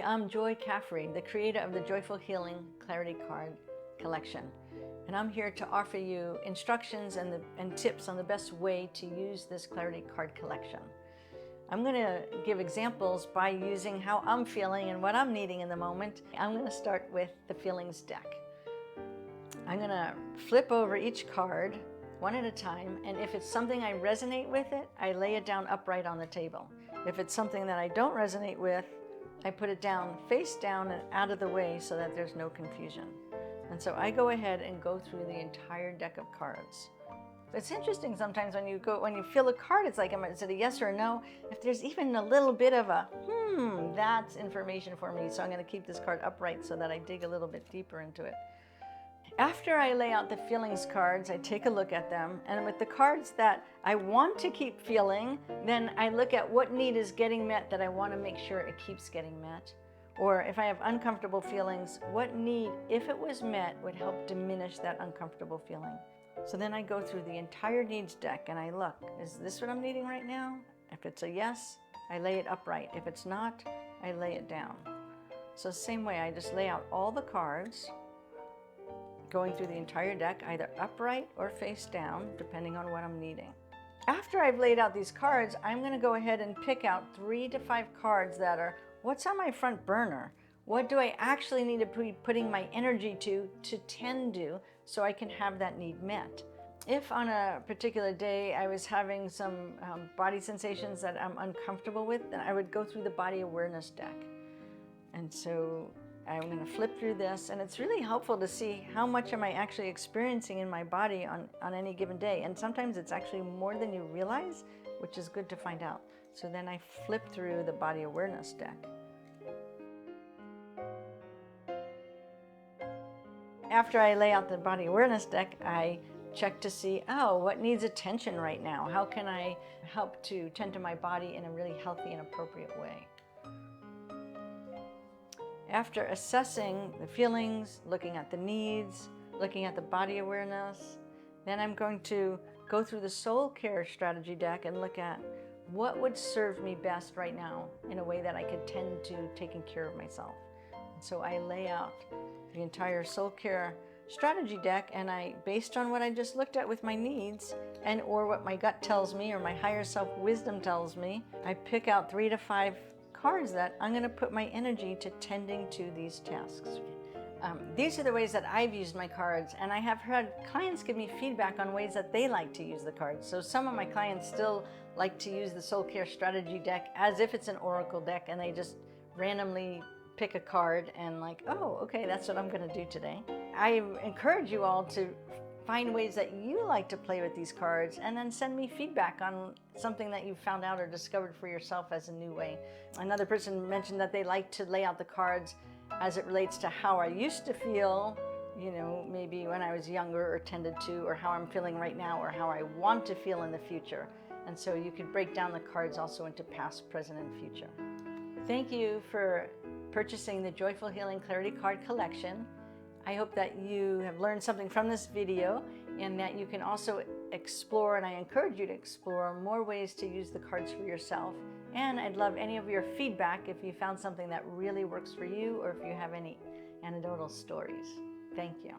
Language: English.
I'm Joy Caffrey, the creator of the Joyful Healing Clarity Card Collection. And I'm here to offer you instructions and tips on the best way to use this Clarity Card Collection. I'm going to give examples by using how I'm feeling and what I'm needing in the moment. I'm going to start with the feelings deck. I'm going to flip over each card one at a time, and if it's something I resonate with I lay it down upright on the table. If it's something that I don't resonate with, I put it down face down and out of the way so that there's no confusion. And so I go ahead and go through the entire deck of cards. It's interesting sometimes when you feel a card, it's like, is it a yes or a no? If there's even a little bit of a, that's information for me. So I'm going to keep this card upright so that I dig a little bit deeper into it. After I lay out the feelings cards, I take a look at them, and with the cards that I want to keep feeling, then I look at what need is getting met that I want to make sure it keeps getting met. Or if I have uncomfortable feelings, what need, if it was met, would help diminish that uncomfortable feeling. So then I go through the entire needs deck and I look, is this what I'm needing right now? If it's a yes, I lay it upright. If it's not, I lay it down. So same way, I just lay out all the cards, going through the entire deck, either upright or face down, depending on what I'm needing. After I've laid out these cards, I'm going to go ahead and pick out 3 to 5 cards that are, what's on my front burner? What do I actually need to be putting my energy to tend to, so I can have that need met? If on a particular day I was having some body sensations that I'm uncomfortable with, then I would go through the body awareness deck. And so I'm going to flip through this, and it's really helpful to see how much am I actually experiencing in my body on any given day. And sometimes it's actually more than you realize, which is good to find out. So then I flip through the body awareness deck. After I lay out the body awareness deck, I check to see, what needs attention right now? How can I help to tend to my body in a really healthy and appropriate way? After assessing the feelings, looking at the needs, looking at the body awareness, then I'm going to go through the soul care strategy deck and look at what would serve me best right now in a way that I could tend to taking care of myself. And so I lay out the entire soul care strategy deck, and based on what I just looked at with my needs and or what my gut tells me or my higher self wisdom tells me, I pick out 3 to 5 cards that I'm going to put my energy to tending to these tasks. These are the ways that I've used my cards, and I have had clients give me feedback on ways that they like to use the cards. So some of my clients still like to use the Soul Care Strategy deck as if it's an oracle deck, and they just randomly pick a card and like, oh, okay, that's what I'm going to do today. I encourage you all to find ways that you like to play with these cards, and then send me feedback on something that you found out or discovered for yourself as a new way. Another person mentioned that they like to lay out the cards as it relates to how I used to feel, maybe when I was younger or tended to, or how I'm feeling right now, or how I want to feel in the future. And so you could break down the cards also into past, present, and future. Thank you for purchasing the Joyful Healing Clarity Card Collection. I hope that you have learned something from this video, and that you can also explore, and I encourage you to explore more ways to use the cards for yourself. And I'd love any of your feedback if you found something that really works for you, or if you have any anecdotal stories. Thank you.